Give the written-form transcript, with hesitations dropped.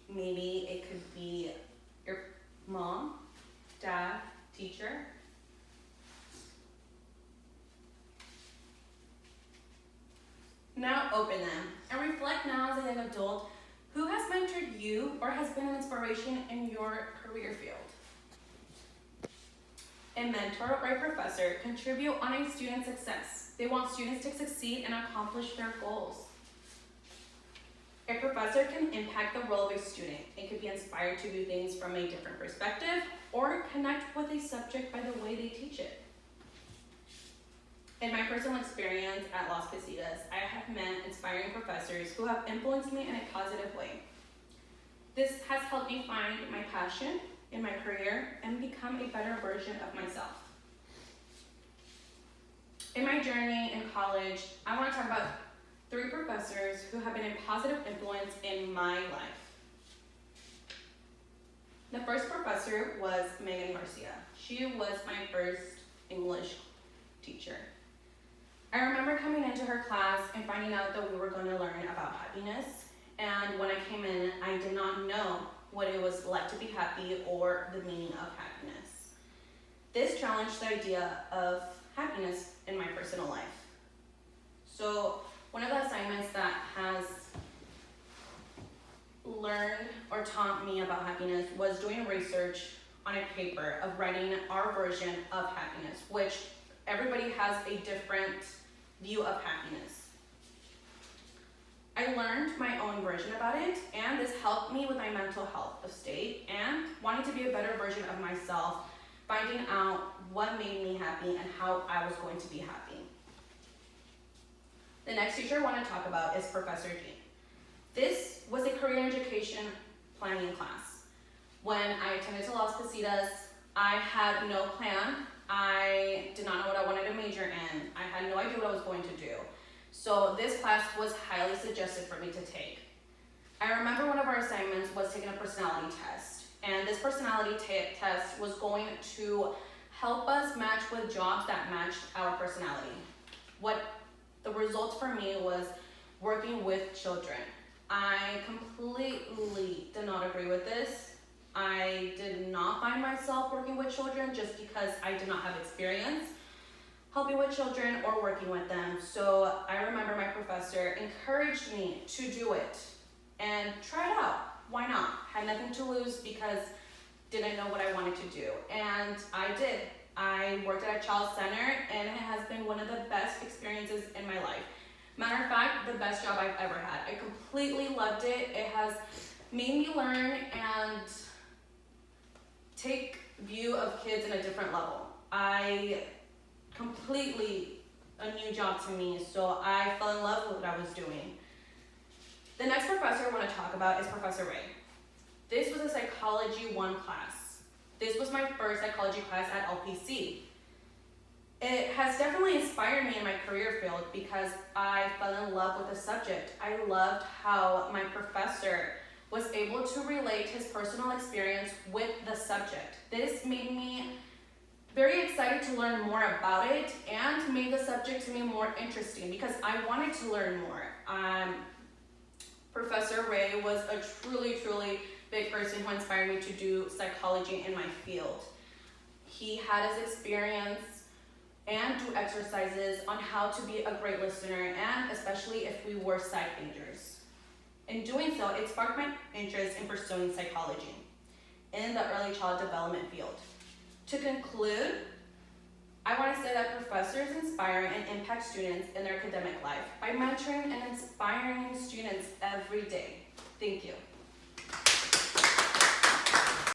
Maybe it could be your mom, dad, teacher. Now open them and reflect now as a young adult, who has mentored you or has been an inspiration in your career field? A mentor or a professor contribute on a student's success. They want students to succeed and accomplish their goals. A professor can impact the role of a student. It could be inspired to do things from a different perspective or connect with a subject by the way they teach it. In my personal experience at Las Casitas, I have met inspiring professors who have influenced me in a positive way. This has helped me find my passion in my career and become a better version of myself. In my journey in college, I want to talk about 3 professors who have been a positive influence in my life. The first professor was Megan Garcia. She was my first English teacher. I remember coming into her class and finding out that we were going to learn about happiness. And when I came in, I did not know what it was like to be happy or the meaning of happiness. This challenged the idea of happiness in my personal life. So one of the assignments that has learned or taught me about happiness was doing research on a paper of writing our version of happiness, which everybody has a different view of happiness. I learned my own version about it, and this helped me with my mental health state and wanting to be a better version of myself, finding out what made me happy and how I was going to be happy. The next teacher I want to talk about is Professor G. This was a career education planning class. When I attended to Las Casitas, I had no plan. I did not know what I wanted to major in. I had no idea what I was going to do. So this class was highly suggested for me to take. I remember one of our assignments was taking a personality test. And this personality test was going to help us match with jobs that matched our personality. What the results for me was working with children. I completely did not agree with this. I did not find myself working with children just because I did not have experience helping with children or working with them. So I remember my professor encouraged me to do it and try it out. Why not? Had nothing to lose because didn't know what I wanted to do. And I did. I worked at a child center and it has been one of the best experiences in my life. Matter of fact, the best job I've ever had. I completely loved it. It has made me learn and take view of kids in a different level. I completely a new job to me, so I fell in love with what I was doing. The next professor I want to talk about is Professor Ray. This was a Psychology 1 class. This was my first psychology class at LPC. It has definitely inspired me in my career field because I fell in love with the subject. I loved how my professor was able to relate his personal experience with the subject. This made me very excited to learn more about it and made the subject to me more interesting because I wanted to learn more. Professor Ray was a truly big person who inspired me to do psychology in my field. He had his experience and do exercises on how to be a great listener, and especially if we were psych majors. In doing so, it sparked my interest in pursuing psychology in the early child development field. To conclude, I want to say that professors inspire and impact students in their academic life by mentoring and inspiring students every day. Thank you.